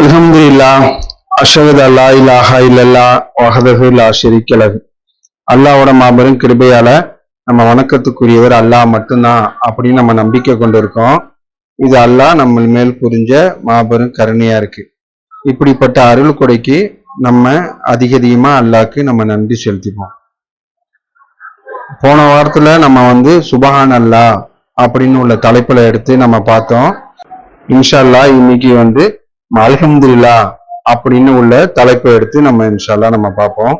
அல்ஹம்துலில்லாஹ் அஷ்ஹது அல்லா இலாஹா இல்லல்லாஹ் வஹ்தஹு லா ஷரீக்க லஹு. அல்லாஹ்வோட மாபெரும் கிருபையால நம்ம வணக்கத்துக்குரியவர் அல்லாஹ் மட்டும்தான் அப்படின்னு நம்ம நம்பிக்கை கொண்டு இருக்கோம். இது அல்லாஹ் நம்ம மேல் புரிஞ்ச மாபெரும் கருணையா இருக்கு. இப்படிப்பட்ட அருள் கொடைக்கு நம்ம அதிகமா அல்லாஹ்க்கு நம்ம நன்றி செலுத்திப்போம். போன வாரத்துல நம்ம சுபஹான் அல்லாஹ் அப்படின்னு உள்ள தலைப்புல எடுத்து நம்ம பார்த்தோம். இன்ஷா அல்லாஹ் இன்னைக்கு அல்ஹம்துலில்லாஹ் அப்படின்னு உள்ள தலைப்பை எடுத்து நம்ம இன்ஷா அல்லாஹ் நம்ம பார்ப்போம்.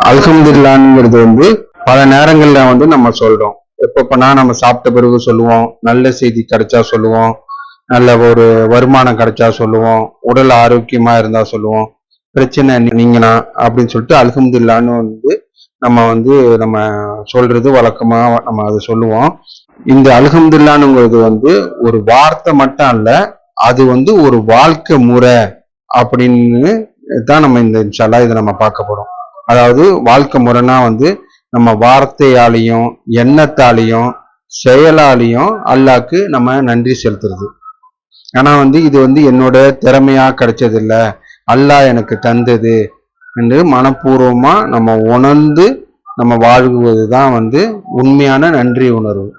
அல்ஹம்துலில்லாஹ்ங்கிறது பல நேரங்கள்ல நம்ம சொல்றோம். எப்பப்பனா நம்ம சாப்பிட்ட பிறகு சொல்லுவோம், நல்ல செய்தி கிடைச்சா சொல்லுவோம், நல்ல ஒரு வருமானம் கிடைச்சா சொல்லுவோம், உடல் ஆரோக்கியமா இருந்தா சொல்லுவோம், பிரச்சனை நீங்கனா அப்படின்னு சொல்லிட்டு அல்ஹம்துலில்லாஹ்னு நம்ம சொல்றது வழக்கமா நம்ம அதை சொல்லுவோம். இந்த அல்ஹம்துலில்லாஹ்ங்கிறது ஒரு வார்த்தை மட்டும் அல்ல, அது ஒரு வாழ்க்கை முறை அப்படின்னு தான் நம்ம இந்த இன்ஷா அல்லாஹ் இதை நம்ம பார்க்க போறோம். அதாவது வாழ்க்கை முறைனா நம்ம வார்த்தையாலையும் எண்ணத்தாலையும் செயலாலையும் அல்லாஹ்க்கு நம்ம நன்றி செலுத்துறது. ஆனா இது என்னோட திறமையா கிடைச்சது இல்ல, அல்லாஹ் எனக்கு தந்தது என்று மனப்பூர்வமா நம்ம உணர்ந்து நம்ம வாழ்வதுதான் உண்மையான நன்றி உணர்வு.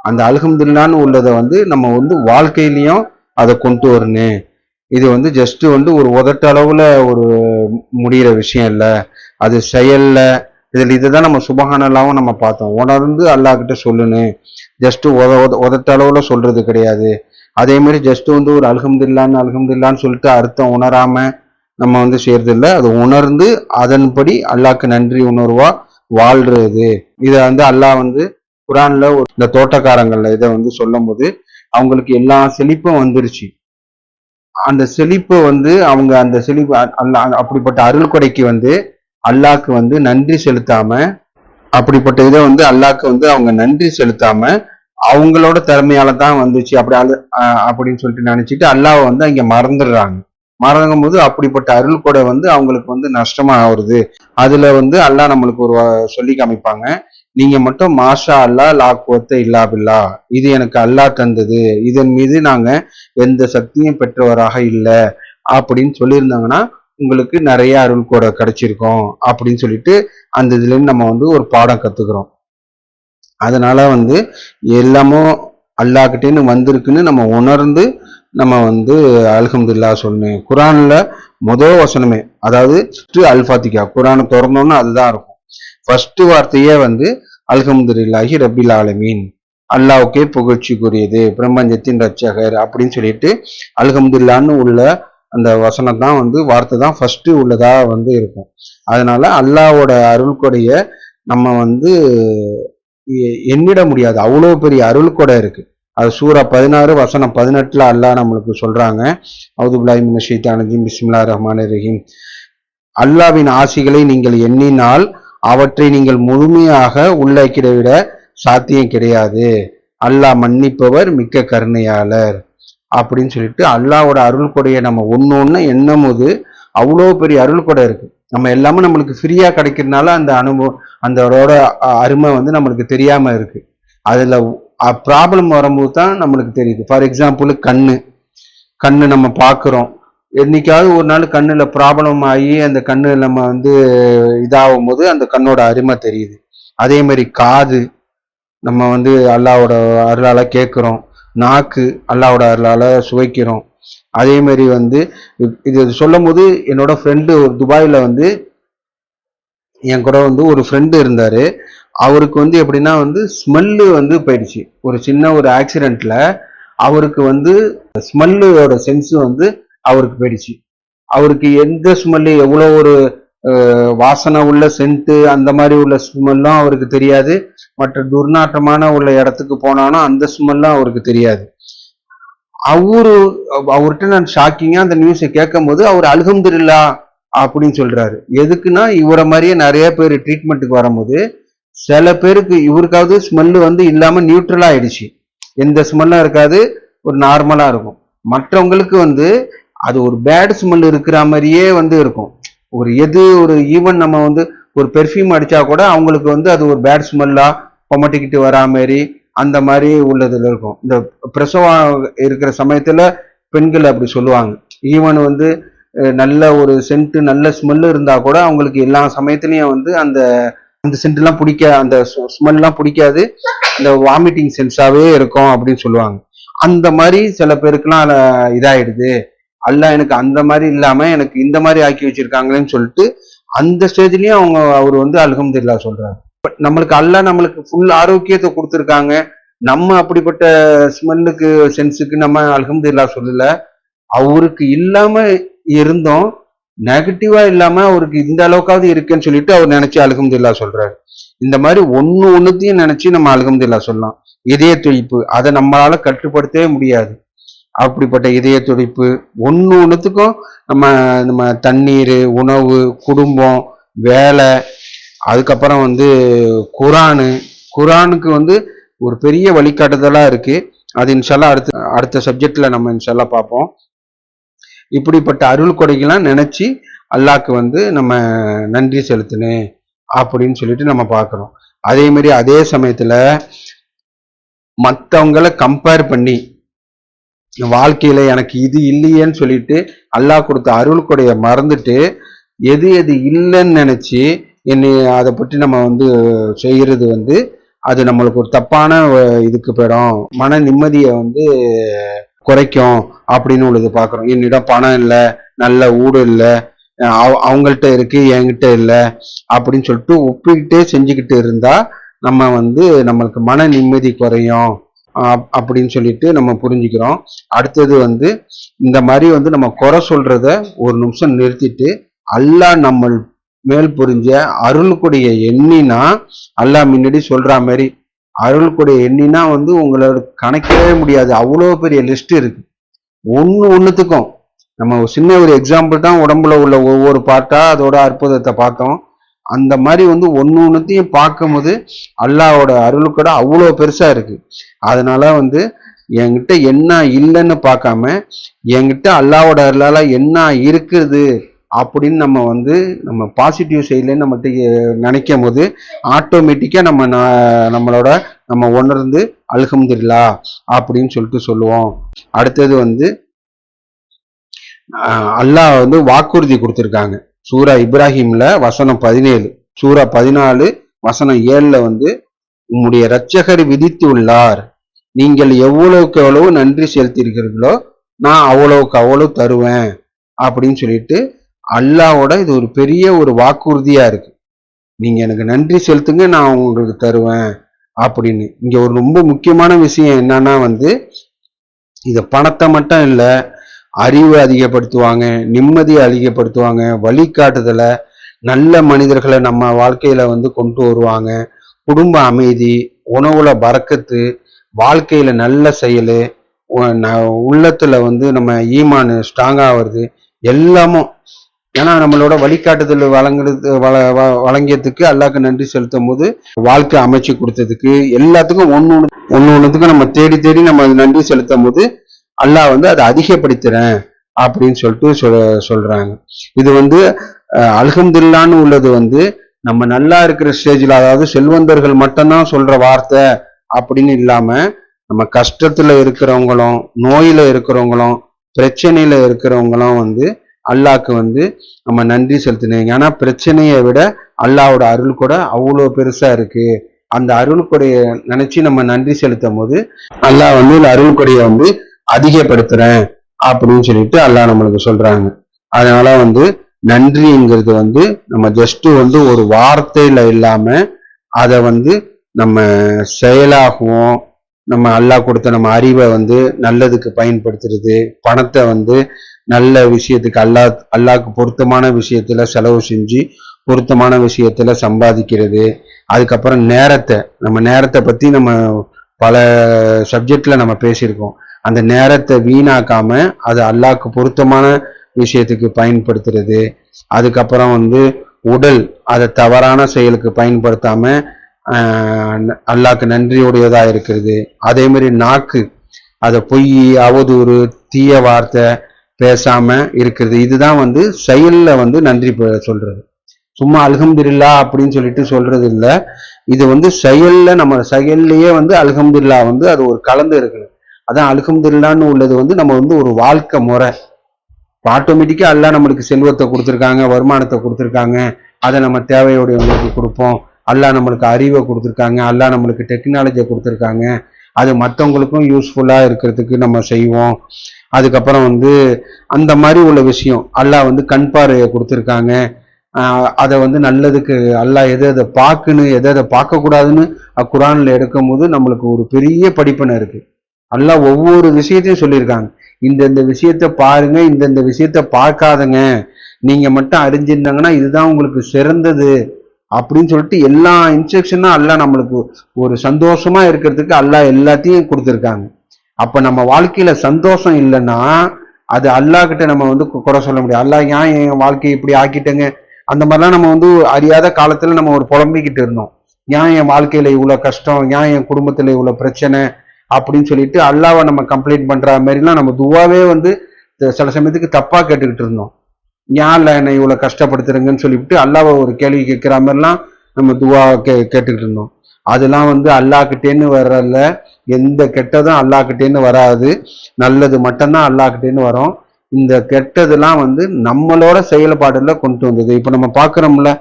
அந்த அல்ஹம்துலில்லாஹ்னு உள்ளதை நம்ம வாழ்க்கையிலையும் அதை கொண்டு வரணும். இது ஜஸ்ட் ஒரு உதட்டளவுல ஒரு முடிகிற விஷயம் இல்லை, அது செயல்ல இதுதான் நம்ம சுபஹானல்லாஹ்வும் நம்ம பார்த்தோம். உணர்ந்து அல்லாஹ் கிட்ட சொல்லணும், ஜஸ்ட் உதட்டளவுல சொல்றது கிடையாது. அதே மாதிரி ஜஸ்ட் ஒரு அல்ஹம்துலில்லாஹ்னு சொல்லிட்டு அர்த்தம் உணராம நம்ம செய்யறது இல்லை, அது உணர்ந்து அதன்படி அல்லாஹ்க்கு நன்றி உணர்வா வாழ்றது. இதை அல்லாஹ் குர்ஆன்ல இந்த தோட்டக்காரங்கள்ல இதை சொல்லும் போது அவங்களுக்கு எல்லா செழிப்பும் வந்துருச்சு. அந்த செழிப்பு அவங்க அந்த செழிப்பு அப்படிப்பட்ட அருள் கொடைக்கு அல்லாஹ்க்கு நன்றி செலுத்தாம, அப்படிப்பட்ட இதை அல்லாஹ்க்கு அவங்க நன்றி செலுத்தாம அவங்களோட திறமையால தான் வந்துச்சு அப்படின்னு சொல்லிட்டு நினைச்சிட்டு அல்லாஹ் அங்க மறந்துடுறாங்க. மறந்துடும் போது அப்படிப்பட்ட அருள் கொடை அவங்களுக்கு நஷ்டமா ஆகுறது. அதுல அல்லாஹ் நம்மளுக்கு ஒரு சொல்லி காமிப்பாங்க, நீங்க மட்டும் மாஷா அல்லாஹ் லா குவத்த இல்லா பில்லா, இது எனக்கு அல்லாஹ் தந்தது, இதன் மீது நாங்க எந்த சக்தியும் பெற்றவராக இல்லை அப்படின்னு சொல்லியிருந்தாங்கன்னா உங்களுக்கு நிறைய அருள் கூட கிடைச்சிருக்கும் அப்படின்னு சொல்லிட்டு அந்த இதுல இருந்து நம்ம ஒரு பாடம் கத்துக்கிறோம். அதனால எல்லாமும் அல்லாஹ்கிட்டேன்னு வந்திருக்குன்னு நம்ம உணர்ந்து நம்ம அல்ஹம்துலில்லாஹ் சொல்லணும். குர்ஆன்ல முதல் வசனமே, அதாவது அல் ஃபாத்திஹா, குர்ஆனை திறந்தோம்னா அதுதான் இருக்கும். ஃபர்ஸ்ட் வார்த்தையே அல்ஹம்துலில்லாஹி ரப்பில் ஆலமீன், அல்லாஹ்வுக்கே புகழ்ச்சிக்குரியது, பிரபஞ்சத்தின் ரட்சகர் அப்படின்னு சொல்லிட்டு அல்ஹம்துலில்லாஹ்னு உள்ள அந்த வசனம் தான் வார்த்தை தான் ஃபர்ஸ்ட் உள்ளதா இருக்கும். அதனால அல்லாஹ்வோட அருள் கொடைய நம்ம எண்ணிட முடியாது, அவ்வளோ பெரிய அருள் கொடை இருக்கு. அது சூரா 16 வசனம் 18 அல்லாஹ் நம்மளுக்கு சொல்றாங்க, அவுது பில்லாஹி மினஷ் ஷைத்தானிர் ரஜீம், பிஸ்மில்லாஹிர் ரஹ்மானிர் ரஹீம். அல்லாஹ்வின் ஆசிகளை நீங்கள் எண்ணினால் அவற்றை நீங்கள் முழுமையாக உள்ளாக்கிட விட சாத்தியம் கிடையாது, அல்லாஹ் மன்னிப்பவர் மிக்க கருணையாளர் அப்படின்னு சொல்லிட்டு அல்லாஹ்வோட அருள் கொடையை நம்ம ஒண்ணு எண்ணும் போது அவ்வளோ பெரிய அருள் கொடை இருக்கு. நம்ம எல்லாமே நம்மளுக்கு ஃப்ரீயா கிடைக்கிறதுனால அந்த அனுபவம் அதோட அருமை நம்மளுக்கு தெரியாம இருக்கு. அதுல ப்ராப்ளம் வரும்போது தான் நம்மளுக்கு தெரியுது. ஃபார் எக்ஸாம்பிள் கண்ணு நம்ம பார்க்குறோம், என்னைக்காவது ஒரு நாள் கண்ணுல ப்ராப்ளம் ஆகி அந்த கண்ணு நம்ம இதாகும் போது அந்த கண்ணோட அருமை தெரியுது. அதே மாதிரி காது நம்ம அல்லாஹ்வோட அருளால கேட்குறோம், நாக்கு அல்லாஹ்வோட அருளால சுவைக்கிறோம். அதே மாதிரி இது சொல்லும் போது என்னோட ஃப்ரெண்டு ஒரு துபாயில என் கூட ஒரு ஃப்ரெண்டு இருந்தாரு. அவருக்கு எப்படின்னா ஸ்மெல்லு போயிடுச்சு. ஒரு சின்ன ஒரு ஆக்சிடென்ட்ல அவருக்கு ஸ்மெல்லோட சென்ஸ் அவருக்கு போயிடுச்சு. அவருக்கு எந்த ஸ்மெல்லு, எவ்வளோ ஒரு வாசனை உள்ள சென்ட்டு அந்த மாதிரி உள்ள ஸ்மெல்லும் அவருக்கு தெரியாது. மற்ற துர்நாற்றமான உள்ள இடத்துக்கு போனாலும் அந்த ஸ்மெல்லும் அவருக்கு தெரியாது. அவர்கிட்ட நான் ஷாக்கிங்கா அந்த நியூஸை கேட்கும் போது அவர் அல்ஹம்துலில்லாஹ் அப்படின்னு சொல்றாரு. எதுக்குன்னா இவரை மாதிரியே நிறைய பேர் ட்ரீட்மெண்ட்டுக்கு வரும்போது சில பேருக்கு இவருக்காவது ஸ்மெல்லு இல்லாம நியூட்ரலா ஆயிடுச்சு, எந்த ஸ்மெல்லும் இருக்காது, ஒரு நார்மலா இருக்கும். மற்றவங்களுக்கு அது ஒரு பேட் ஸ்மெல் இருக்கிற மாதிரியே இருக்கும். ஒரு ஈவன் நம்ம ஒரு பெர்ஃப்யூம் அடிச்சா கூட அவங்களுக்கு அது ஒரு பேட் ஸ்மெல்லா கொமட்டிக்கிட்டு வரா மாதிரி அந்த மாதிரி உள்ளதுல இருக்கும். இந்த பிரசவம் இருக்கிற சமயத்துல பெண்கள் அப்படி சொல்லுவாங்க, ஈவன் வந்து நல்ல ஒரு சென்ட் நல்ல ஸ்மெல் இருந்தா கூட அவங்களுக்கு எல்லா சமயத்துலயும் வந்து அந்த அந்த சென்ட் எல்லாம் அந்த ஸ்மெல் எல்லாம் பிடிக்காது, இந்த வாமிட்டிங் சென்ஸாவே இருக்கும் அப்படின்னு சொல்லுவாங்க. அந்த மாதிரி சில பேருக்குலாம் இதாயிடுது. அல்லாஹ் எனக்கு அந்த மாதிரி இல்லாம எனக்கு இந்த மாதிரி ஆக்கி வச்சிருக்காங்களேன்னு சொல்லிட்டு அந்த ஸ்டேஜ்லயும் அவர் வந்து அல்ஹம்துலில்லாஹ் சொல்றாரு. நம்மளுக்கு அல்லாஹ் நம்மளுக்கு ஃபுல் ஆரோக்கியத்தை கொடுத்துருக்காங்க. நம்ம அப்படிப்பட்ட ஸ்மெல்லுக்கு சென்ஸுக்கு நம்ம அல்ஹம்துலில்லாஹ் சொல்லல. அவருக்கு இல்லாம இருந்தோம், நெகட்டிவா இல்லாம அவருக்கு இந்த அளவுக்காவது இருக்குன்னு சொல்லிட்டு அவர் நினைச்சு அல்ஹம்துலில்லாஹ் சொல்றாரு. இந்த மாதிரி ஒண்ணுத்தையும் நினைச்சு நம்ம அல்ஹம்துலில்லாஹ் சொல்லலாம். இதய துடிப்பு அதை நம்மளால கட்டுப்படுத்தவே முடியாது. அப்படிப்பட்ட இதய துடிப்பு ஒண்ணுத்துக்கும் நம்ம நம்ம தண்ணீர், உணவு, குடும்பம், வேலை, அதுக்கப்புறம் வந்து குரானுக்கு வந்து ஒரு பெரிய வழிகாட்டுதலா இருக்கு. அது இன்ஷால்லா அடுத்த சப்ஜெக்ட்ல நம்ம இன்ஷால்லா பார்ப்போம். இப்படிப்பட்ட அருள் கொடைகள்லாம் நினைச்சு அல்லாஹ்க்கு வந்து நம்ம நன்றி செலுத்தணும் அப்படின்னு சொல்லிட்டு நம்ம பார்க்கிறோம். அதே மாதிரி அதே சமயத்துல மற்றவங்களை கம்பேர் பண்ணி வாழ்க்கையில எனக்கு இது இல்லையேன்னு சொல்லிட்டு அல்லாஹ் கொடுத்த அருள் கொடையை மறந்துட்டு எது எது இல்லைன்னு நினைச்சு என்னை அதை பற்றி நம்ம வந்து செய்யறது வந்து அது நம்மளுக்கு ஒரு தப்பான இதுக்கு போயிடும், மன நிம்மதியை வந்து குறைக்கும் அப்படின்னு உள்ளது பார்க்குறோம். என்னிடம் பணம் இல்லை, நல்ல ஊடு இல்லை, அவங்கள்ட்ட இருக்கு என்கிட்ட இல்லை அப்படின்னு சொல்லிட்டு ஒப்பிக்கிட்டே செஞ்சுக்கிட்டு இருந்தா நம்ம வந்து நம்மளுக்கு மன நிம்மதி குறையும் அப்படின்னு சொல்லிட்டு நம்ம புரிஞ்சுக்கிறோம். அடுத்தது வந்து இந்த மாதிரி வந்து நம்ம குறை சொல்றத ஒரு நிமிஷம் நிறுத்திட்டு அல்லாஹ் நம்ம மேல் புரிஞ்ச அருள்குடைய எண்ணினா, அல்லாஹ் முன்னாடி சொல்ற மாதிரி அருள்குடைய எண்ணினா வந்து உங்களோட கணக்கவே முடியாது, அவ்வளோ பெரிய லிஸ்ட் இருக்கு. ஒண்ணுத்துக்கும் நம்ம சின்ன ஒரு எக்ஸாம்பிள் தான் உடம்புல உள்ள ஒவ்வொரு பார்ட்டா அதோட அற்புதத்தை பார்த்தோம். அந்த மாதிரி வந்து ஒண்ணுத்தையும் பார்க்கும்போது அல்லாஹ்வோட அருள்கூட அவ்வளோ பெருசா இருக்கு. அதனால வந்து என்கிட்ட என்ன இல்லைன்னு பார்க்காம என்கிட்ட அல்லாஹ்வோட அருளால என்ன இருக்குது அப்படின்னு நம்ம வந்து நம்ம பாசிட்டிவ் சைட்ல நம்ம நினைக்கும் போது ஆட்டோமேட்டிக்கா நம்மளோட நம்ம உணர்ந்து அல்ஹம்துலில்லாஹ் அப்படின்னு சொல்லிட்டு சொல்லுவோம். அடுத்தது வந்து அல்லாஹ் வந்து வாக்குறுதி கொடுத்துருக்காங்க. சூரா இப்ராஹிம்ல வசனம் 17, சூரா 14 வசனம் 7ல வந்து உம்முடைய இரட்சகர் விதித்து உள்ளார், நீங்கள் எவ்வளவுக்கு எவ்வளவு நன்றி செலுத்திருக்கிறீர்களோ நான் அவ்வளவுக்கு அவ்வளவு தருவேன் அப்படின்னு சொல்லிட்டு அல்லாஹ்வோட இது ஒரு பெரிய ஒரு வாக்குறுதியா இருக்கு. நீங்க எனக்கு நன்றி செலுத்துங்க, நான் உங்களுக்கு தருவேன் அப்படின்னு. இங்க ஒரு ரொம்ப முக்கியமான விஷயம் என்னன்னா வந்து இத பணத்தை மட்டும் இல்ல, அறிவு அதிகப்படுத்துவாங்க, நிம்மதியை அதிகப்படுத்துவாங்க, வழிகாட்டுதலை, நல்ல மனிதர்களை நம்ம வாழ்க்கையில வந்து கொண்டு வருவாங்க, குடும்ப அமைதி, உணவுல பறக்கத்து, வாழ்க்கையில நல்ல செயல், உள்ளத்துல வந்து நம்ம ஈமான் ஸ்ட்ராங்கா வருது, எல்லாமும். ஏன்னா நம்மளோட வழிகாட்டுதல் வழங்கியதுக்கு அல்லாஹ்க்கு நன்றி செலுத்தும் போது வாழ்க்கை அமைச்சு கொடுத்ததுக்கு எல்லாத்துக்கும் ஒண்ணுத்துக்கும் நம்ம தேடி தேடி நம்ம நன்றி செலுத்தும் போது அல்லாஹ் வந்து அதை அதிகப்படுத்துறேன் அப்படின்னு சொல்லிட்டு சொல்றாங்க. இது வந்து அல்ஹம்துலில்லாஹ்னு உள்ளது வந்து நம்ம நல்லா இருக்கிற ஸ்டேஜ்ல, அதாவது செல்வந்தர்கள் மட்டும்தான் சொல்ற வார்த்தை அப்படின்னு இல்லாம நம்ம கஷ்டத்துல இருக்கிறவங்களும், நோயில இருக்கிறவங்களும், பிரச்சனையில இருக்கிறவங்களும் வந்து அல்லாஹ்க்கு வந்து நம்ம நன்றி செலுத்தினீங்க. ஆனா பிரச்சனையை விட அல்லாஹ்வோட அருள் கூட அவ்வளோ பெருசா இருக்கு. அந்த அருள் கொடையை நினைச்சு நம்ம நன்றி செலுத்தும் போது அல்லாஹ் வந்து அருள் கொடையை வந்து அதிகப்படுத்துறேன் அப்படின்னு சொல்லிட்டு அல்லாஹ் நம்மளுக்கு சொல்றாங்க. அதனால வந்து நன்றிங்கிறது வந்து நம்ம ஜஸ்ட் வந்து ஒரு வார்த்தையில இல்லாம அதை வந்து நம்ம செயலாகவும், நம்ம அல்லாஹ் கொடுத்த நம்ம அறிவை வந்து நல்லதுக்கு பயன்படுத்துறது, பணத்தை வந்து நல்ல விஷயத்துக்கு அல்லாஹ்க்கு பொருத்தமான விஷயத்துல செலவு செஞ்சு பொருத்தமான விஷயத்துல சம்பாதிக்கிறது. அதுக்கப்புறம் நேரத்தை பத்தி நம்ம பல சப்ஜெக்ட்ல நம்ம பேசியிருக்கோம். அந்த நேரத்தை வீணாக்காம அதை அல்லாஹ்க்கு பொருத்தமான விஷயத்துக்கு பயன்படுத்துறது. அதுக்கப்புறம் வந்து உடல், அதை தவறான செயலுக்கு பயன்படுத்தாம அல்லாஹ்க்கு நன்றியுடையதா இருக்கிறது. அதே மாதிரி நாக்கு, அதை பொய், அவதூறு, தீய வார்த்தை பேசாம இருக்கிறது. இதுதான் வந்து செயல்ல வந்து நன்றி சொல்றது. சும்மா அல்ஹம்துலில்லாஹ் அப்படின்னு சொல்லிட்டு சொல்றது இல்ல. இது வந்து செயல்ல, நம்ம செயல்லையே வந்து அல்ஹம்துலில்லாஹ் வந்து அது ஒரு கலந்து இருக்குது. அதான் அல்ஹம்துலில்லாஹ்னு உள்ளது வந்து நம்ம வந்து ஒரு வாழ்க்கை முறை. ஆட்டோமேட்டிக்கா அல்லாஹ் நம்மளுக்கு செல்வத்தை கொடுத்துருக்காங்க, வருமானத்தை கொடுத்துருக்காங்க, அதை நம்ம தேவையுடையவங்களுக்கு கொடுப்போம். அல்லாஹ் நம்மளுக்கு அறிவை கொடுத்துருக்காங்க, அல்லாஹ் நம்மளுக்கு டெக்னாலஜியை கொடுத்துருக்காங்க, அது மற்றவங்களுக்கும் யூஸ்ஃபுல்லா இருக்கிறதுக்கு நம்ம செய்வோம். அதுக்கப்புறம் வந்து அந்த மாதிரி உள்ள விஷயம் அல்லாஹ் வந்து கண் பார்வையை கொடுத்துருக்காங்க, அதை வந்து நல்லதுக்கு அல்லாஹ் எதை எதை பார்க்கணும் எதை எதை பார்க்கக்கூடாதுன்னு குரான்ல எடுக்கும் போது நம்மளுக்கு ஒரு பெரிய படிப்பினை இருக்கு. அல்லாஹ் ஒவ்வொரு விஷயத்தையும் சொல்லியிருக்காங்க. இந்த விஷயத்த பாருங்க, இந்த விஷயத்த பார்க்காதங்க, நீங்க மட்டும் அறிஞ்சிருந்தாங்கன்னா இதுதான் உங்களுக்கு சிறந்தது அப்படின்னு சொல்லிட்டு எல்லா இன்ஸ்ட்ரக்ஷனும் அல்லாஹ் நம்மளுக்கு ஒரு சந்தோஷமா இருக்கிறதுக்கு அல்லாஹ் எல்லாத்தையும் கொடுத்துருக்காங்க. அப்ப நம்ம வாழ்க்கையில சந்தோஷம் இல்லைன்னா அது அல்லாஹ் கிட்ட நம்ம வந்து குறை சொல்ல முடியாது. அல்லாஹ் ஏன் என் வாழ்க்கையை இப்படி ஆக்கிட்டேங்க, அந்த மாதிரிலாம் நம்ம வந்து அறியாத காலத்துல நம்ம ஒரு புலம்பிக்கிட்டு இருந்தோம். ஏன் என் வாழ்க்கையில இவ்வளவு கஷ்டம், ஏன் என் குடும்பத்துல இவ்வளவு பிரச்சனை அப்படின்னு சொல்லிட்டு அல்லாவை நம்ம கம்ப்ளைண்ட் பண்ற மாதிரிலாம் நம்ம துவாவே வந்து சில சமயத்துக்கு தப்பா கேட்டுக்கிட்டு இருந்தோம். ஏன் இல்ல என்னை இவ்வளவு கஷ்டப்படுத்துறீங்கன்னு சொல்லிவிட்டு அல்லாவை ஒரு கேள்வி கேட்கிற மாதிரிலாம் நம்ம துவா கேட்டுக்கிட்டு இருந்தோம். அதெல்லாம் வந்து அல்லாஹ்கிட்டேன்னு வர்றதில்ல, எந்த கெட்டதும் அல்லாஹ்கிட்டேன்னு வராது, நல்லது மட்டும்தான் அல்லாஹ்கிட்டேன்னு வரும். இந்த கெட்டதெல்லாம் வந்து நம்மளோட செயல்பாடுல கொண்டு வந்தது. இப்ப நம்ம பாக்குறோம்ல,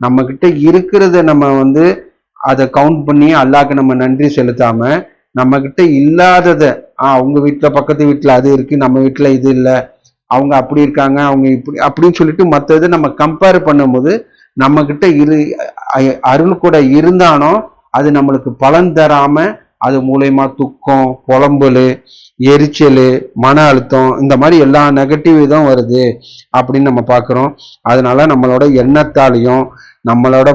நம்ம கிட்ட இருக்கிறத நம்ம வந்து அதை கவுண்ட் பண்ணி அல்லாஹ்க்கு நம்ம நன்றி செலுத்தாம நம்ம கிட்ட இல்லாதத உங்க வீட்டுல பக்கத்து வீட்டுல அது இருக்கு, நம்ம வீட்டுல இது இல்லை, அவங்க அப்படி இருக்காங்க, அவங்க இப்படி அப்படின்னு சொல்லிட்டு மற்றது நம்ம கம்பேர் பண்ணும்போது நம்ம கிட்ட அருள் கூட இருந்தானோ அது நம்மளுக்கு பலன் தராம அது மூலயமா துக்கம், புலம்பல், எரிச்சல், மன அழுத்தம், இந்த மாதிரி எல்லா நெகட்டிவ் இதுவும் வருது அப்படின்னு நம்ம பார்க்குறோம். அதனால நம்மளோட எண்ணத்தாலையும் நம்மளோட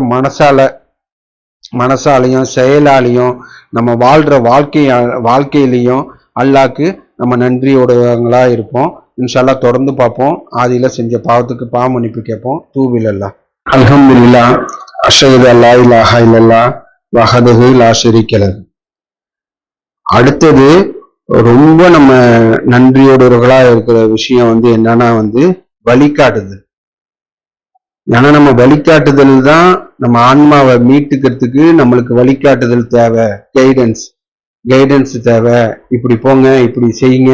மனசாலையும் செயலாலையும் நம்ம வாழ்ற வாழ்க்கையிலையும் அல்லாஹ்க்கு நம்ம நன்றியோடவங்களா இருப்போம். இன்ஷால்லா தொடர்ந்து பார்ப்போம். ஆதியில செஞ்ச பாவத்துக்கு பாவ மன்னிப்பு கேட்போம். தூபிலல்லா அல்ஹம்துலில்லாஹ் அஷ்ஹது அல்லா இலாஹா இல்லல்லாஹ் வஹதஹு லா ஷரீக லஹு. அடுத்தது ரொம்ப நம்ம நன்றியோடவர்களா இருக்கிற விஷயம் வந்து என்னன்னா வந்து வழிகாட்டுதல். ஏன்னா நம்ம வழிகாட்டுதல் தான் நம்ம ஆன்மாவை மீட்டுக்கிறதுக்கு நம்மளுக்கு வழிகாட்டுதல் தேவை, கைடன்ஸ் தேவை. இப்படி போங்க, இப்படி செய்யுங்க,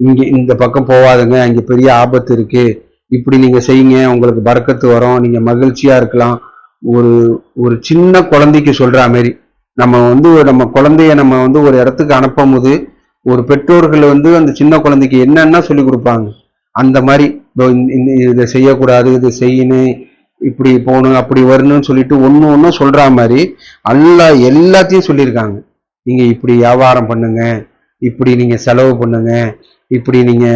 இங்க இந்த பக்கம் போவாதுங்க, அங்க பெரிய ஆபத்து இருக்கு, இப்படி நீங்க செய்யுங்க, உங்களுக்கு பரக்கத்து வரும், நீங்க மகிழ்ச்சியா இருக்கலாம். ஒரு ஒரு சின்ன குழந்தைக்கு சொல்ற மாதிரி நம்ம குழந்தைய நம்ம வந்து ஒரு இடத்துக்கு அனுப்பும் போது ஒரு பெற்றோர்கள் வந்து அந்த சின்ன குழந்தைக்கு என்னன்னா சொல்லி கொடுப்பாங்க. அந்த மாதிரி இதை செய்யக்கூடாது, இதை செய்யணும், இப்படி போகணும், அப்படி வரணும்னு சொல்லிட்டு ஒன்னும் சொல்ற மாதிரி அல்லாஹ் எல்லாத்தையும் சொல்லியிருக்காங்க. நீங்க இப்படி வியாபாரம் பண்ணுங்க, இப்படி நீங்க செலவு பண்ணுங்க, இப்படி நீங்க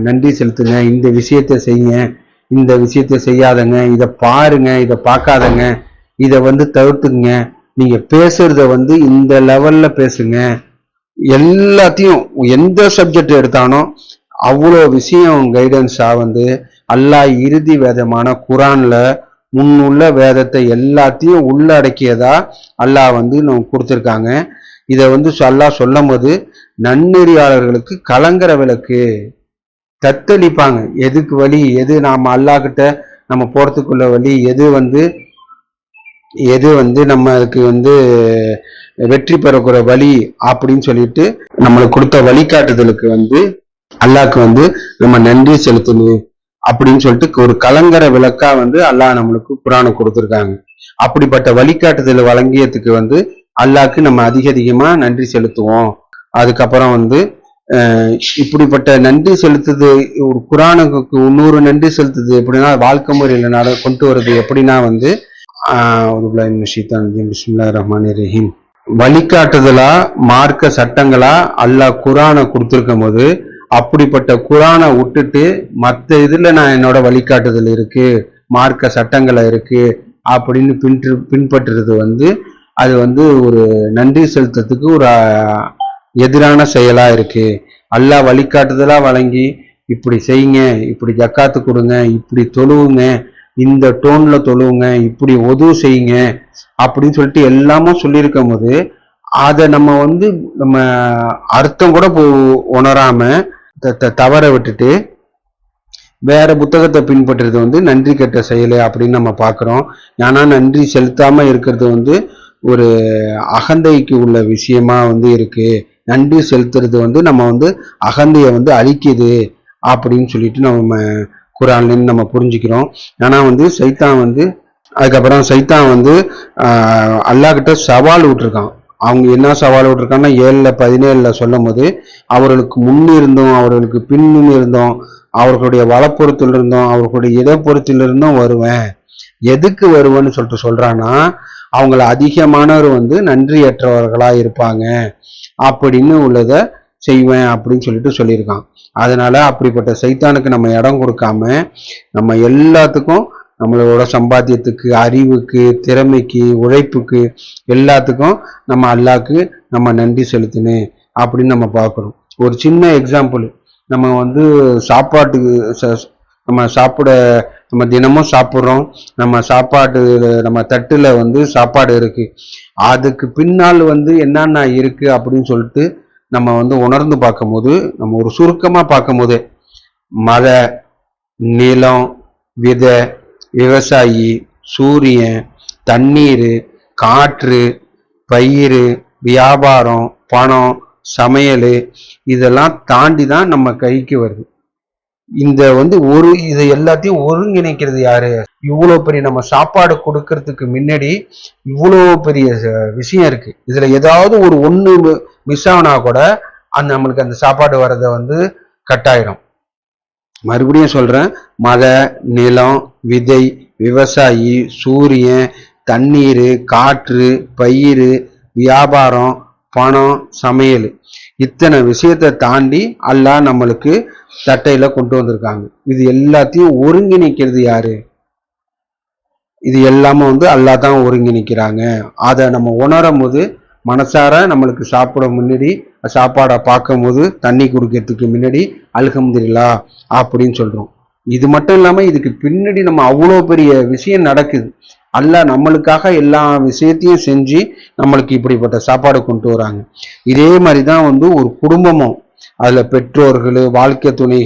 நன்றி செலுத்துங்க, இந்த விஷயத்த செய்யுங்க, இந்த விஷயத்த செய்யாதங்க, இதை பாருங்க, இதை பார்க்காதங்க, இதை வந்து தவிர்த்துங்க, நீங்க பேசுறத வந்து இந்த லெவல்ல பேசுங்க. எல்லாத்தையும் எந்த சப்ஜெக்ட் எடுத்தாலும் அவ்வளோ விஷயம் கைடன்ஸா வந்து அல்லாஹ் இறுதி வேதமான குரான்ல முன்னுள்ள வேதத்தை எல்லாத்தையும் உள்ளடக்கியதா அல்லாஹ் வந்து நம்ம கொடுத்துருக்காங்க. இதை வந்து அல்லாஹ் சொல்லும் போது நன்னெறியாளர்களுக்கு கலங்கர விளக்கு தத்தளிப்பாங்க. எதுக்கு வழி, எது நாம அல்லாஹ் கிட்ட நம்ம போறதுக்குள்ள வழி, எது வந்து நம்மளுக்கு வந்து வெற்றி பெறக்கூடிய வழி அப்படின்னு சொல்லிட்டு நம்மளுக்கு கொடுத்த வழிகாட்டுதலுக்கு வந்து அல்லாஹ்க்கு வந்து நம்ம நன்றி செலுத்தணும் அப்படின்னு சொல்லிட்டு ஒரு கலங்கர விளக்கா வந்து அல்லாஹ் நம்மளுக்கு குரானை கொடுத்துருக்காங்க. அப்படிப்பட்ட வழிகாட்டுதல் வழங்கியதுக்கு வந்து அல்லாஹ்க்கு நம்ம அதிகமா நன்றி செலுத்துவோம். அதுக்கப்புறம் வந்து இப்படிப்பட்ட நன்றி செலுத்துது ஒரு குரானுக்கு இன்னொரு நன்றி செலுத்துது எப்படின்னா வாழ்க்கை முறையில கொண்டு வருது எப்படின்னா வந்து பிஸ்மில்லாஹிர் ரஹ்மானிர் ரஹீம் வழிகாட்டுதலா மார்க்க சட்டங்களா அல்லாஹ் குரானை கொடுத்துருக்கும் போது அப்படிப்பட்ட குரானை விட்டுட்டு மற்ற இதுல நான் என்னோட வழிகாட்டுதல் இருக்கு, மார்க்க சட்டங்களை இருக்கு அப்படின்னு பின்பற்றுறது வந்து அது வந்து ஒரு நன்றி செலுத்துறதுக்கு ஒரு எதிரான செயலா இருக்கு. அல்லாஹ் வழிகாட்டுதலா வழங்கி இப்படி செய்யுங்க, இப்படி ஜக்காத்து கொடுங்க, இப்படி தொழுவுங்க, இந்த டோன்ல தொழுவுங்க, இப்படி உதவு செய்யுங்க அப்படின்னு சொல்லிட்டு எல்லாமும் சொல்லியிருக்கும் போது அதை நம்ம வந்து நம்ம அர்த்தம் கூட உணராம தவற விட்டுட்டு வேற புத்தகத்தை பின்பற்றுறது வந்து நன்றி கெட்ட செயலு அப்படின்னு நம்ம பார்க்கிறோம். ஏன்னா நன்றி செலுத்தாம இருக்கிறது வந்து ஒரு அகந்தைக்கு உள்ள விஷயமா வந்து இருக்கு. நன்றி செலுத்துறது வந்து நம்ம வந்து அகந்தையை வந்து அழிக்குது அப்படின்னு சொல்லிட்டு நம்ம குரான்லேருந்து நம்ம புரிஞ்சுக்கிறோம். ஆனா வந்து சைத்தான் வந்து அதுக்கப்புறம் சைத்தான் வந்து அல்லாஹ் கிட்ட சவால் விட்டுருக்கான். அவங்க என்ன சவால் விட்டுருக்காங்கன்னா 7:17 சொல்லும் போது, அவர்களுக்கு முன்னிருந்தும் அவர்களுக்கு பின்னிருந்தும் அவர்களுடைய வலப்புறத்தில் இருந்தும் அவர்களுடைய இடப்புறத்தில் இருந்தும் வருவேன். எதுக்கு வருவேன்னு சொல்லிட்டு சொல்றான்னா, அவங்கள அதிகமானவர் வந்து நன்றியற்றவர்களா இருப்பாங்க அப்படின்னு உள்ளதை செய்வேன் அப்படின்னு சொல்லிட்டு சொல்லியிருக்கான். அதனால அப்படிப்பட்ட சைத்தானுக்கு நம்ம இடம் கொடுக்காம நம்ம எல்லாத்துக்கும் நம்மளோட சம்பாத்தியத்துக்கு, அறிவுக்கு, திறமைக்கு, உழைப்புக்கு எல்லாத்துக்கும் நம்ம அல்லாஹ்க்கு நம்ம நன்றி செலுத்தணும் அப்படின்னு நம்ம பார்க்கணும். ஒரு சின்ன எக்ஸாம்பிள், நம்ம வந்து சாப்பாட்டுக்கு நம்ம நம்ம தினமும் சாப்பிட்றோம். நம்ம சாப்பாடு நம்ம தட்டுல வந்து சாப்பாடு இருக்கு. அதுக்கு பின்னால் வந்து என்னென்ன இருக்கு அப்படின்னு சொல்லிட்டு நம்ம வந்து உணர்ந்து பார்க்கும்போது, நம்ம ஒரு சுருக்கமா பார்க்கும்போது மழை, நிலம், விதை, விவசாயி, சூரியன், தண்ணீர், காற்று, பயிர், வியாபாரம், பணம், சமையல், இதெல்லாம் தாண்டி தான் நம்ம கைக்கு வருது. இந்த வந்து இதை எல்லாத்தையும் ஒருங்கிணைக்கிறது யாரு? இவ்வளவு பெரிய நம்ம சாப்பாடு கொடுக்கறதுக்கு முன்னாடி இவ்வளவு பெரிய விஷயம் இருக்கு. இதுல ஏதாவது ஒண்ணு மிஸ் ஆனா கூட நம்மளுக்கு அந்த சாப்பாடு வர்றத வந்து கட்டாயிடும். மறுபடியும் சொல்றேன், மழை, நிலம், விதை, விவசாயி, சூரியன், தண்ணீர், காற்று, பயிர், வியாபாரம், பணம், சமையல், இத்தனை விஷயத்தை தாண்டி அல்லாஹ் நம்மளுக்கு தட்டையில கொண்டு வந்திருக்காங்க. இது எல்லாத்தையும் ஒருங்கிணைக்கிறது யாரு? இது எல்லாமே வந்து அல்லாஹ் தான் ஒருங்கிணைக்கிறாங்க. அதை நம்ம உணரும் போது மனசார நம்மளுக்கு சாப்பிட முன்னாடி சாப்பாடை பார்க்கும் போது தண்ணி குடிக்கிறதுக்கு முன்னாடி அல்ஹம்துலில்லாஹ் அப்படின்னு சொல்றோம். இது மட்டும் இல்லாம இதுக்கு பின்னாடி நம்ம அவ்வளோ பெரிய விஷயம் நடக்குது. அல்லாஹ் நம்மளுக்காக எல்லா விஷயத்தையும் செஞ்சு நம்மளுக்கு இப்படிப்பட்ட சாப்பாடு கொண்டு வராங்க. இதே மாதிரிதான் வந்து ஒரு குடும்பமும், அதுல பெற்றோர்கள், வாழ்க்கை துணை,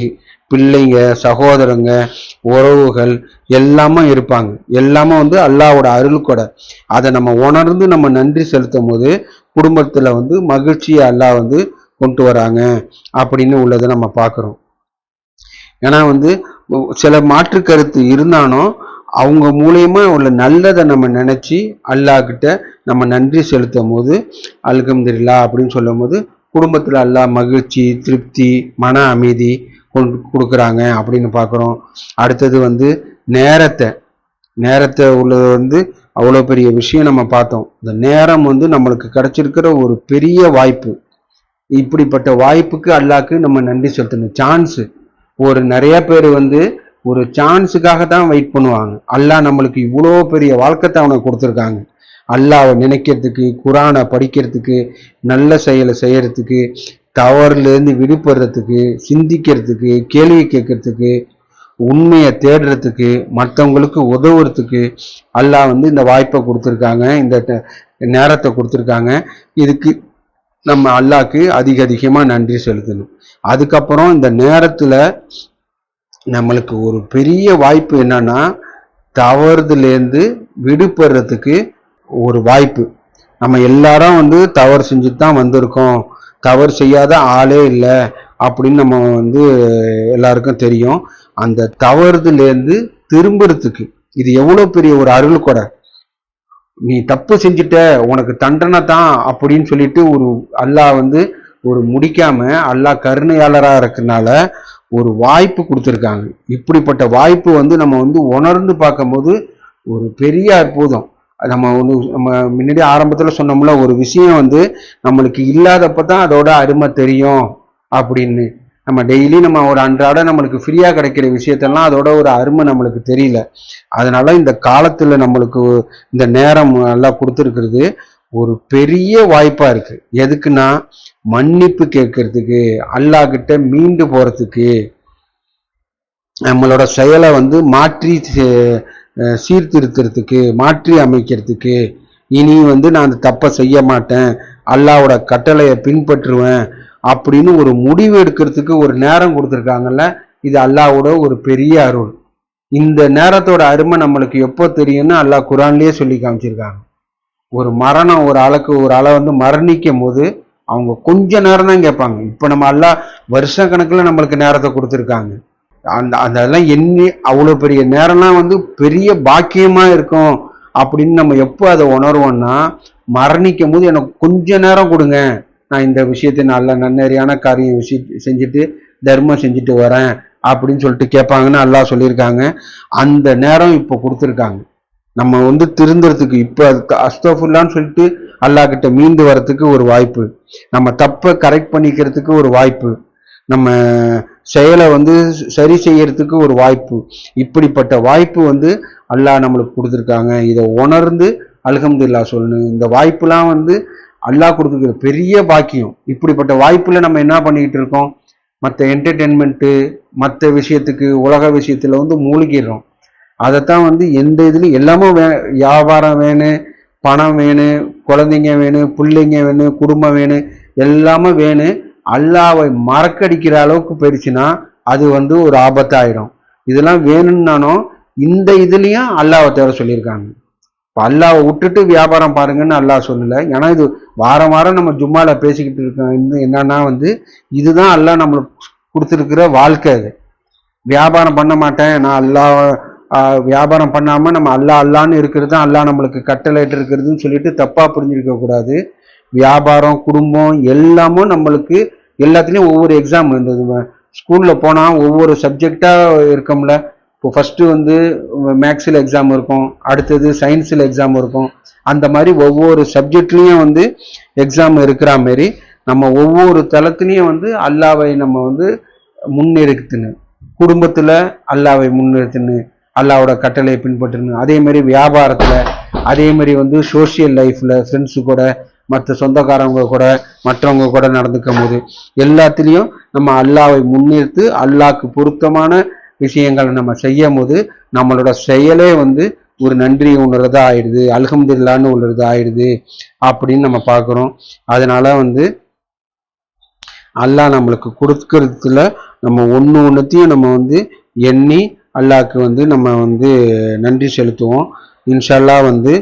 பிள்ளைங்க, சகோதரங்க, உறவுகள் எல்லாமே இருப்பாங்க. எல்லாமே வந்து அல்லாஹ்வோட அருள் கூட. அதை நம்ம உணர்ந்து நம்ம நன்றி செலுத்தும் போது குடும்பத்துல வந்து மகிழ்ச்சியை அல்லாஹ் வந்து கொண்டு வராங்க அப்படின்னு உள்ளதை நம்ம பார்க்கிறோம். ஏன்னா வந்து சில மாற்று கருத்து இருந்தாலும் அவங்க மூலியமா உள்ள நல்லதை நம்ம நினைச்சு அல்லாஹ் கிட்ட நம்ம நன்றி செலுத்தும் போது அல்ஹம்துலில்லாஹ் அப்படின்னு சொல்லும் போது குடும்பத்துல அல்லாஹ் மகிழ்ச்சி, திருப்தி, மன அமைதி கொடுக்குறாங்க அப்படின்னு பார்க்குறோம். அடுத்தது வந்து நேரத்தை உள்ளது வந்து அவ்வளோ பெரிய விஷயம் நம்ம பார்த்தோம். இந்த நேரம் வந்து நம்மளுக்கு கிடைச்சிருக்கிற ஒரு பெரிய வாய்ப்பு. இப்படிப்பட்ட வாய்ப்புக்கு அல்லாஹ்க்கு நம்ம நன்றி செலுத்தணும். சான்ஸ், நிறைய பேர் வந்து ஒரு சான்ஸுக்காக தான் வெயிட் பண்ணுவாங்க. அல்லாஹ் நம்மளுக்கு இவ்வளோ பெரிய வாழ்க்கை அவனுக்கு கொடுத்துருக்காங்க. அல்லாஹ்வை நினைக்கிறதுக்கு, குரானை படிக்கிறதுக்கு, நல்ல செயலை செய்யறதுக்கு, தவறுலேருந்து விடுபடுறதுக்கு, சிந்திக்கிறதுக்கு, கேள்வி கேட்கறதுக்கு, உண்மையை தேடுறதுக்கு, மற்றவங்களுக்கு உதவுறதுக்கு அல்லாஹ் வந்து இந்த வாய்ப்பை கொடுத்துருக்காங்க, இந்த நேரத்தை கொடுத்துருக்காங்க. இதுக்கு நம்ம அல்லாஹ்க்கு அதிகமா நன்றி செலுத்தணும். அதுக்கப்புறம் இந்த நேரத்துல நம்மளுக்கு ஒரு பெரிய வாய்ப்பு என்னன்னா, தவறுதலேருந்து விடுபடுறதுக்கு ஒரு வாய்ப்பு. நம்ம எல்லாரும் வந்து தவறு செஞ்சுட்டு தான் வந்திருக்கோம், தவறு செய்யாத ஆளே இல்லை அப்படின்னு நம்ம வந்து எல்லாருக்கும் தெரியும். அந்த தவறுதலேருந்து திரும்புறதுக்கு இது எவ்வளவு பெரிய ஒரு அருள் கூட. நீ தப்பு செஞ்சுட்ட, உனக்கு தண்டனை தான் அப்படின்னு சொல்லிட்டு அல்லாஹ் வந்து முடிக்காம அல்லாஹ் கருணையாளரா இருக்கனால ஒரு வாய்ப்பு கொடுத்துருக்காங்க. இப்படிப்பட்ட வாய்ப்பு வந்து நம்ம வந்து உணர்ந்து பார்க்கும்போது ஒரு பெரிய அற்புதம். நம்ம முன்னாடி ஆரம்பத்துல சொன்னோம்ல, ஒரு விஷயம் வந்து நம்மளுக்கு இல்லாதப்பதான் அதோட அருமை தெரியும் அப்படின்னு. நம்ம டெய்லி நம்ம ஒரு அன்றாட நம்மளுக்கு ஃப்ரீயா கிடைக்கிற விஷயத்தெல்லாம் அதோட ஒரு அருமை நம்மளுக்கு தெரியல. அதனால இந்த காலத்துல நம்மளுக்கு இந்த நேரம் எல்லாம் கொடுத்துருக்கிறது ஒரு பெரிய வாய்ப்பா இருக்கு. எதுக்குன்னா மன்னிப்பு கேட்கறதுக்கு, அல்லாஹ் கிட்ட மீண்டு போறதுக்கு, நம்மளோட செயலை வந்து மாற்றி சீர்திருத்துறதுக்கு, மாற்றி அமைக்கிறதுக்கு, இனி வந்து நான் அந்த தப்பை செய்ய மாட்டேன், அல்லாஹ்வோட கட்டளையை பின்பற்றுவேன் அப்படின்னு ஒரு முடிவு எடுக்கிறதுக்கு ஒரு நேரம் கொடுத்துருக்காங்கல்ல. இது அல்லாஹ்வோட ஒரு பெரிய அருள். இந்த நேரத்தோட அருமை நம்மளுக்கு எப்போ தெரியும்னு அல்லாஹ் குரான்லயே சொல்லி காமிச்சிருக்காங்க. ஒரு மரணம், ஒரு ஆளை வந்து மரணிக்கும் போது அவங்க கொஞ்ச நேரம் தான் கேட்பாங்க. இப்போ நம்ம எல்லாம் வருஷ கணக்கில் நம்மளுக்கு நேரத்தை கொடுத்துருக்காங்க. அதெல்லாம் எண்ணி அவ்வளோ பெரிய நேரம்லாம் வந்து பெரிய பாக்கியமா இருக்கும் அப்படின்னு நம்ம எப்போ அதை உணர்வோம்னா, மரணிக்கும் போது எனக்கு கொஞ்ச நேரம் கொடுங்க, நான் இந்த விஷயத்தை நல்ல நன்னறியான காரியம் செஞ்சுட்டு தர்மம் செஞ்சுட்டு வரேன் அப்படின்னு சொல்லிட்டு கேட்பாங்கன்னு அல்லாஹ் சொல்லியிருக்காங்க. அந்த நேரம் இப்போ கொடுத்துருக்காங்க. நம்ம வந்து திருந்துறதுக்கு இப்போ அஸ்தஃபுல்லான்னு சொல்லிட்டு அல்லாஹ் கிட்ட மீண்டு வரத்துக்கு ஒரு வாய்ப்பு, நம்ம தப்பை கரெக்ட் பண்ணிக்கிறதுக்கு ஒரு வாய்ப்பு, நம்ம செயலை வந்து சரி செய்யறதுக்கு ஒரு வாய்ப்பு. இப்படிப்பட்ட வாய்ப்பு வந்து அல்லாஹ் நம்மளுக்கு கொடுத்துருக்காங்க. இதை உணர்ந்து அல்ஹம்துலில்லாஹ் சொல்லணும். இந்த வாய்ப்புலாம் வந்து அல்லாஹ் கொடுத்துருக்கிற பெரிய பாக்கியம். இப்படிப்பட்ட வாய்ப்புல நம்ம என்ன பண்ணிக்கிட்டு இருக்கோம், மற்ற என்டர்டெயின்மெண்ட்டு மற்ற விஷயத்துக்கு உலக விஷயத்துல வந்து மூழ்கிடுறோம். அதைத்தான் வந்து எந்த இதுலையும் எல்லாமே வியாபாரம் வேணும், பணம் வேணும், குழந்தைங்க வேணும், பிள்ளைங்க வேணும், குடும்பம் வேணும், எல்லாமே வேணும். அல்லாவை மறக்கடிக்கிற அளவுக்கு போயிடுச்சுன்னா அது வந்து ஒரு ஆபத்தாயிடும். இதெல்லாம் வேணும்னாலும் இந்த இதுலயும் அல்லாவை தேவை சொல்லியிருக்காங்க. இப்போ அல்லாவை விட்டுட்டு வியாபாரம் பாருங்கன்னு அல்லாஹ் சொல்லலை. ஏன்னா இது வாரம் வாரம் நம்ம ஜும்மால பேசிக்கிட்டு இருக்கோம். என்னன்னா வந்து இதுதான் அல்லாஹ் நம்மளுக்கு கொடுத்துருக்கிற வாழ்க்கை. அது வியாபாரம் பண்ண மாட்டேன் நான் அல்லாஹ் வியாபாரம் பண்ணாம நம்ம அல்லான்னு இருக்கிறது தான் அல்லாஹ் நம்மளுக்கு கட்டளையிட்டு இருக்கிறதுன்னு சொல்லிட்டு தப்பா புரிஞ்சிருக்க கூடாது. வியாபாரம் குடும்பம் எல்லாமும் நம்மளுக்கு எல்லாத்துலேயும் ஒவ்வொரு எக்ஸாம் இருந்தது. ஸ்கூலில் போனால் ஒவ்வொரு சப்ஜெக்டாக இருக்கோம்ல. இப்போ ஃபஸ்ட்டு வந்து மேக்ஸில் எக்ஸாம் இருக்கும், அடுத்தது சயின்ஸில் எக்ஸாம் இருக்கும். அந்த மாதிரி ஒவ்வொரு சப்ஜெக்ட்லேயும் வந்து எக்ஸாம் இருக்கிற மாரி நம்ம ஒவ்வொரு தளத்துலேயும் வந்து அல்லாவை நம்ம வந்து முன்னிறுத்துன்னு, குடும்பத்தில் அல்லாவை முன்னிறுத்துன்னு, அல்லாவோட கட்டளையை பின்பற்றணும். அதே மாதிரி வியாபாரத்தில், அதே மாதிரி வந்து சோசியல் லைஃப்பில் ஃப்ரெண்ட்ஸு கூட, மற்ற சொந்தக்காரவங்க கூட, மற்றவங்க கூட நடந்துக்கும் போது எல்லாத்துலேயும் நம்ம அல்லாவை முன்னிறுத்து அல்லாஹ்க்கு பொருத்தமான விஷயங்களை நம்ம செய்யும் போது நம்மளோட செயலே வந்து ஒரு நன்றி உணர்றதா ஆயிடுது, அல்ஹம்துலில்லாஹ்னு உள்ளது ஆயிடுது அப்படின்னு நம்ம பார்க்குறோம். அதனால வந்து அல்லாஹ் நம்மளுக்கு கொடுக்கறதுல நம்ம ஒன்றுத்தையும் நம்ம வந்து எண்ணி அல்லாஹ்க்கு வந்து நம்ம வந்து நன்றி செலுத்துவோம். இன்ஷால்லா வந்து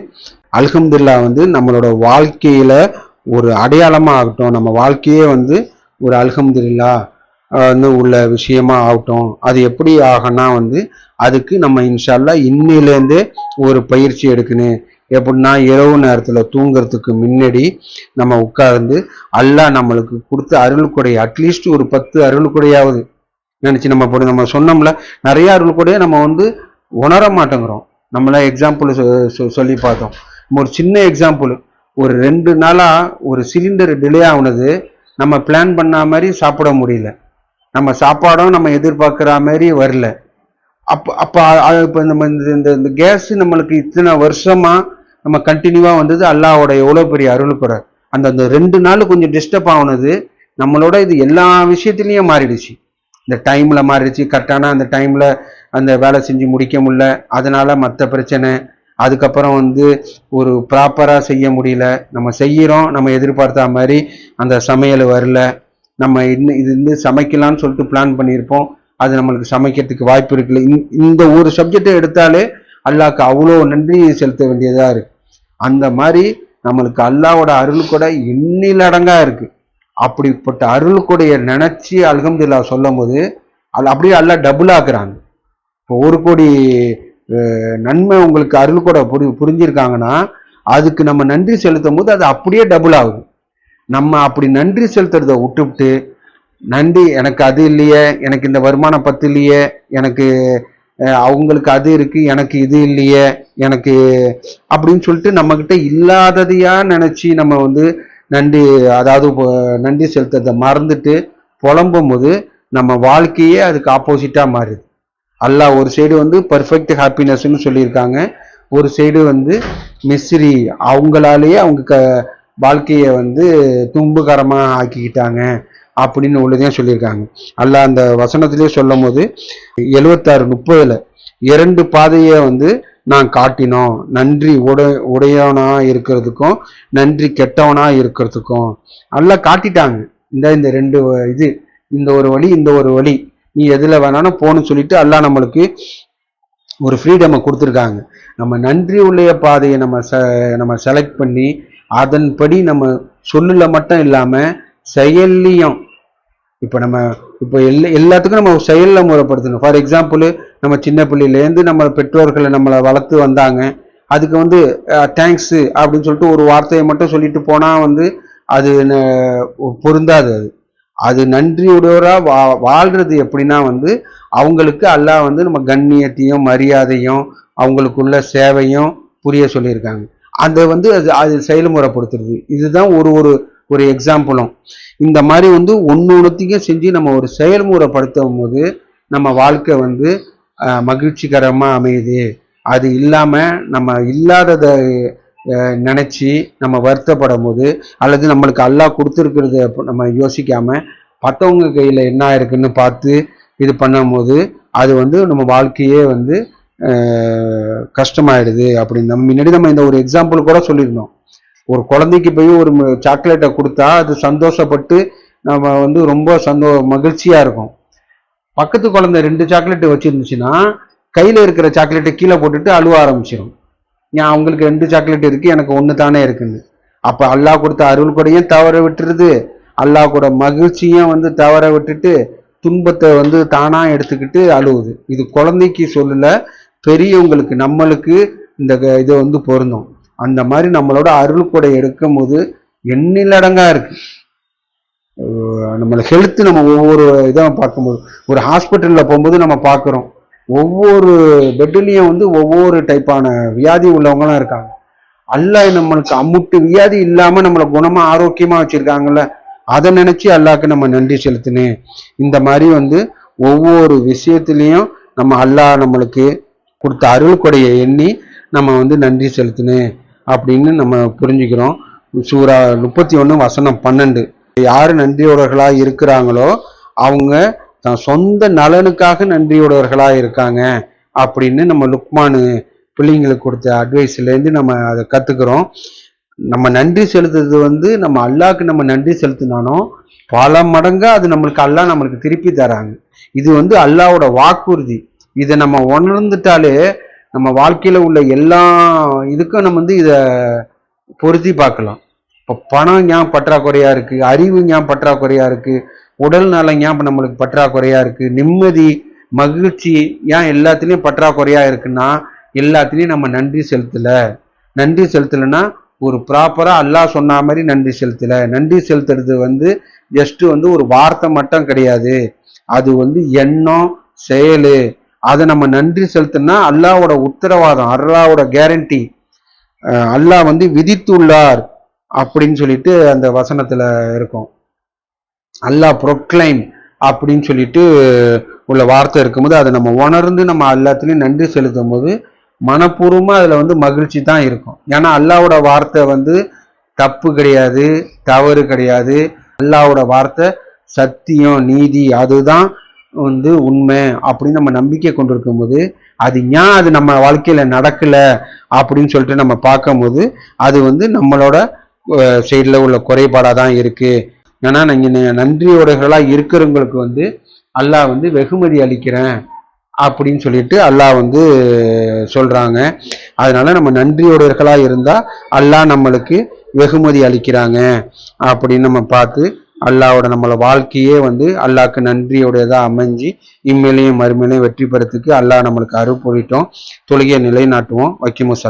அல்ஹம்துலில்லாஹ் வந்து நம்மளோட வாழ்க்கையில ஒரு அடையாளமா ஆகட்டும், நம்ம வாழ்க்கையே வந்து ஒரு அல்ஹம்துலில்லாஹ் வந்து உள்ள விஷயமா ஆகட்டும். அது எப்படி ஆகனா வந்து அதுக்கு நம்ம இன்ஷால்லா இன்னிலேருந்தே ஒரு பயிற்சி எடுக்கணும். எப்படின்னா இரவு நேரத்துல தூங்குறதுக்கு முன்னாடி நம்ம உட்கார்ந்து அல்லாஹ் நம்மளுக்கு கொடுத்த அருள் கொடை அட்லீஸ்ட் ஒரு 10 அருள் கொடையாவது நினைச்சு நம்ம சொன்னோம்ல, நிறைய அருள் கொடையை நம்ம வந்து உணர மாட்டேங்கிறோம். நம்மள எக்ஸாம்பிள் சொல்லி பார்த்தோம். ஒரு சின்ன எக்ஸாம்பிள், ஒரு 2 நாளா ஒரு சிலிண்டர் டிலே ஆகுனது, நம்ம பிளான் பண்ண மாதிரி சாப்பிட முடியல, நம்ம சாப்பாடும் நம்ம எதிர்பார்க்குற மாதிரி வரல. இப்போ நம்ம இந்த கேஸ் நம்மளுக்கு இத்தனை வருஷமா நம்ம கண்டினியூவா வந்தது அல்லாஹ்வோட எவ்வளோ பெரிய அருள் கூட. அந்த 2 நாள் கொஞ்சம் டிஸ்டர்ப் ஆகுனது நம்மளோட இது எல்லா விஷயத்துலையும் மாறிடுச்சு. இந்த டைம்ல மாறிடுச்சு, கரெக்டான அந்த டைம்ல அந்த வேலை செஞ்சு முடிக்க முடியல, அதனால மற்ற பிரச்சனை. அதுக்கப்புறம் வந்து ஒரு ப்ராப்பராக செய்ய முடியல, நம்ம செய்கிறோம் நம்ம எதிர்பார்த்த மாதிரி அந்த சமையல் வரல, நம்ம இன்னும் இது வந்து சமைக்கலான்னு சொல்லிட்டு பிளான் பண்ணியிருப்போம், அது நம்மளுக்கு சமைக்கிறதுக்கு வாய்ப்பு இருக்குல்ல. இந்த ஒரு சப்ஜெக்டை எடுத்தாலே அல்லாஹ்க்கு அவ்வளோ நன்றி செலுத்த வேண்டியதா இருக்கு. அந்த மாதிரி நம்மளுக்கு அல்லாஹ்வோட அருள் கூட எண்ணிலடங்கா இருக்கு. அப்படிப்பட்ட அருள் கொடைய நினைச்சு அல்ஹம்துலில்லாஹ் சொல்லும் போது அது அப்படியே அல்லாஹ் டபுள் ஆக்குறாங்க. இப்போ 1 கோடி நன்மை உங்களுக்கு அருள் கூட புரிஞ்சிருக்காங்கன்னா அதுக்கு நம்ம நன்றி செலுத்தும் போது அது அப்படியே டபுள் ஆகுது. நம்ம அப்படி நன்றி செலுத்துறதை விட்டுவிட்டு நன்றி எனக்கு அது இல்லையே, எனக்கு இந்த வருமானம் 10 இல்லையே, எனக்கு அவங்களுக்கு அது இருக்கு எனக்கு இது இல்லையே, எனக்கு அப்படின்னு சொல்லிட்டு நம்ம கிட்ட இல்லாததையா நினைச்சு நம்ம வந்து நன்றி, அதாவது நன்றி செலுத்துறதை மறந்துட்டு புலம்பும் போது நம்ம வாழ்க்கையே அதுக்கு ஆப்போசிட்டா மாறுது. அல்லாஹ் ஒரு சைடு வந்து பர்ஃபெக்ட் ஹாப்பினஸ்ன்னு சொல்லியிருக்காங்க, ஒரு சைடு வந்து மிஸ்ரி, அவங்களாலேயே அவங்க வாழ்க்கையை வந்து துன்பகரமா ஆக்கிக்கிட்டாங்க அப்படின்னு உள்ளதையும் சொல்லியிருக்காங்க. அல்லாஹ் அந்த வசனத்திலேயே சொல்லும் போது 76:30 2 பாதையை வந்து நான் காட்டினோம், நன்றி உடையவனா இருக்கிறதுக்கும் நன்றி கெட்டவனா இருக்கிறதுக்கும் அல்லாஹ் காட்டிட்டாங்க. இந்த 2 இது, இந்த ஒரு வழி இந்த ஒரு வழி, நீ எதுல வேணாலும் போன்னு சொல்லிட்டு அல்லாஹ் நம்மளுக்கு ஒரு ஃப்ரீடமை கொடுத்துருக்காங்க. நம்ம நன்றி உள்ள பாதையை நம்ம செலக்ட் பண்ணி அதன்படி நம்ம சொல்லுல மட்டும் இல்லாம செயல்லையும் இப்போ எல்லாத்துக்கும் நம்ம செயல்ல முறைப்படுத்தணும். ஃபார் எக்ஸாம்பிள், நம்ம சின்ன பிள்ளையிலேருந்து நம்ம பெற்றோர்களை நம்மளை வளர்த்து வந்தாங்க. அதுக்கு வந்து தேங்க்ஸ் அப்படின்னு சொல்லிட்டு ஒரு வார்த்தையை மட்டும் சொல்லிட்டு போனா வந்து அது பொருந்தாது. அது நன்றியுடையவரா வாழ்றது எப்படின்னா வந்து அவங்களுக்கு அல்லாஹ் வந்து நம்ம கண்ணியத்தையும் மரியாதையும் அவங்களுக்குள்ள சேவையும் புரிய சொல்லியிருக்காங்க. அதை வந்து அது செயல்முறைப்படுத்துறது. இதுதான் ஒரு ஒரு ஒரு எக்ஸாம்பிளும். இந்த மாதிரி வந்து ஒன்னொன்னுத்தையும் செஞ்சு நம்ம ஒரு செயல்முறைப்படுத்தும் போது நம்ம வாழ்க்கை வந்து மகிழ்ச்சிகரமா அமையுது. அது இல்லாம நம்ம இல்லாததை நினைச்சு நம்ம வருத்தப்படும் போது, அல்லது நம்மளுக்கு அல்லாஹ் கொடுத்துருக்கிறத நம்ம யோசிக்காம மற்றவங்க கையில என்ன இருக்குன்னு பார்த்து இது பண்ணும் போது அது வந்து நம்ம வாழ்க்கையே வந்து கஷ்டமாயிடுது. அப்படின்னு நம்ம இந்த ஒரு எக்ஸாம்பிள் கூட சொல்லியிருந்தோம். ஒரு குழந்தைக்கு போய் ஒரு சாக்லேட்டை கொடுத்தா அது சந்தோஷப்பட்டு நம்ம வந்து ரொம்ப மகிழ்ச்சியா இருக்கும். பக்கத்து குழந்தை 2 சாக்லேட் வச்சிருந்துச்சுன்னா கையில இருக்கிற சாக்லேட்டை கீழே போட்டுட்டு அழுவ ஆரம்பிச்சிடும். ஏன் அவங்களுக்கு 2 சாக்லேட் இருக்கு, எனக்கு 1 தானே இருக்குன்னு. அப்ப அல்லாஹ் கொடுத்த அருள் கூடையும் தவற விட்டுருது, அல்லாஹ் கூட மகிழ்ச்சியும் வந்து தவற விட்டுட்டு துன்பத்தை வந்து தானா எடுத்துக்கிட்டு அழுவுது. இது குழந்தைக்கு சொல்லல, பெரியவங்களுக்கு நம்மளுக்கு இந்த இது வந்து பொருந்தும். அந்த மாதிரி நம்மளோட அருள் கொடை எடுக்கும் போது எண்ணிலடங்கா இருக்கு. நம்மள ஹெல்த் நம்ம ஒவ்வொரு இதை பார்க்கும்போது, ஒரு ஹாஸ்பிட்டல்ல போகும்போது நம்ம பார்க்குறோம், ஒவ்வொரு பெட்லையும் வந்து ஒவ்வொரு டைப்பான வியாதி உள்ளவங்கலாம் இருக்காங்க. அல்லாஹ் நம்மளுக்கு அம்முட்டு வியாதி இல்லாம நம்மளை குணமா ஆரோக்கியமா வச்சிருக்காங்கல்ல, அதை நினைச்சு அல்லாஹ்க்கு நம்ம நன்றி செலுத்தினேன். இந்த மாதிரி வந்து ஒவ்வொரு விஷயத்திலையும் நம்ம அல்லாஹ் நம்மளுக்கு கொடுத்த அருள் கொடையை எண்ணி நம்ம வந்து நன்றி செலுத்தினேன் அப்படின்னு நம்ம புரிஞ்சுக்கிறோம். சூரா 31:12. யாரு நன்றியுடையவர்களா இருக்கிறாங்களோ அவங்க தன் சொந்த நலனுக்காக நன்றியுடையவர்களா இருக்காங்க அப்படின்னு நம்ம லுக்மானு பிள்ளைங்களுக்கு கொடுத்த அட்வைஸ்லேருந்து நம்ம அதை கற்றுக்குறோம். நம்ம நன்றி செலுத்துறது வந்து நம்ம அல்லாஹ்க்கு நம்ம நன்றி செலுத்தினாலும் பல மடங்கா அது நம்மளுக்கு திருப்பி தராங்க. இது வந்து அல்லாஹ்வோட வாக்குறுதி. இதை நம்ம உணர்ந்துட்டாலே நம்ம வாழ்க்கையில உள்ள எல்லா இதுக்கும் நம்ம வந்து இதை பொருத்தி பார்க்கலாம். இப்போ பணம் ஏன் பற்றாக்குறையா இருக்கு, அறிவு ஏன் பற்றாக்குறையா இருக்கு, உடல் நலம் ஏன் நம்மளுக்கு பற்றாக்குறையா இருக்கு, நிம்மதி மகிழ்ச்சி ஏன் எல்லாத்துலேயும் பற்றாக்குறையா இருக்குன்னா எல்லாத்துலேயும் நம்ம நன்றி செலுத்தலைன்னா ஒரு ப்ராப்பராக அல்லாஹ் சொன்ன மாதிரி நன்றி செலுத்தலை. நன்றி செலுத்துறது வந்து ஜஸ்ட் வந்து ஒரு வார்த்தை மட்டும் கிடையாது, அது வந்து எண்ணம் செயலு. அதை நம்ம நன்றி செலுத்தினா அல்லாஹ்வோட உத்தரவாதம், அல்லாஹ்வோட கேரண்டி, அல்லாஹ் வந்து விதித்துள்ளார் அப்படின்னு சொல்லிட்டு அந்த வசனத்துல இருக்கும். அல்லாஹ் ப்ரொக்ளைம் அப்படின்னு சொல்லிட்டு உள்ள வார்த்தை இருக்கும்போது அதை நம்ம உணர்ந்து நம்ம எல்லாத்துலேயும் நன்றி செலுத்தும் போது மனப்பூர்வமாக அதில் வந்து மகிழ்ச்சி தான் இருக்கும். ஏன்னா அல்லாஹ்வோட வார்த்தை வந்து தப்பு கிடையாது, தவறு கிடையாது. அல்லாஹ்வோட வார்த்தை சத்தியம், நீதி, அதுதான் வந்து உண்மை அப்படின்னு நம்ம நம்பிக்கை கொண்டிருக்கும் போது அது ஏன் அது நம்ம வாழ்க்கையில நடக்கல அப்படின்னு சொல்லிட்டு நம்ம பார்க்கும்போது அது வந்து நம்மளோட சைடில் உள்ள குறைபாடாக தான் இருக்கு. ஏன்னா நீங்கள் நன்றியோடைகளா இருக்கிறவங்களுக்கு வந்து அல்லாஹ் வந்து வெகுமதி அளிக்கிறேன் அப்படின்னு சொல்லிட்டு அல்லாஹ் வந்து சொல்றாங்க. அதனால நம்ம நன்றியோடைகளா இருந்தா அல்லாஹ் நம்மளுக்கு வெகுமதி அளிக்கிறாங்க அப்படின்னு நம்ம பார்த்து அல்லாஹ்வோட நம்மளோட வாழ்க்கையே வந்து அல்லாஹ்க்கு நன்றியோடையதா அமைஞ்சு இம்மையிலையும் மறுமையிலையும் வெற்றி பெறத்துக்கு அல்லாஹ் நம்மளுக்கு அருள் புரிட்டோம். தொழுகையை நிலைநாட்டுவோம். வக்கிமுஸ்ஸலாம்.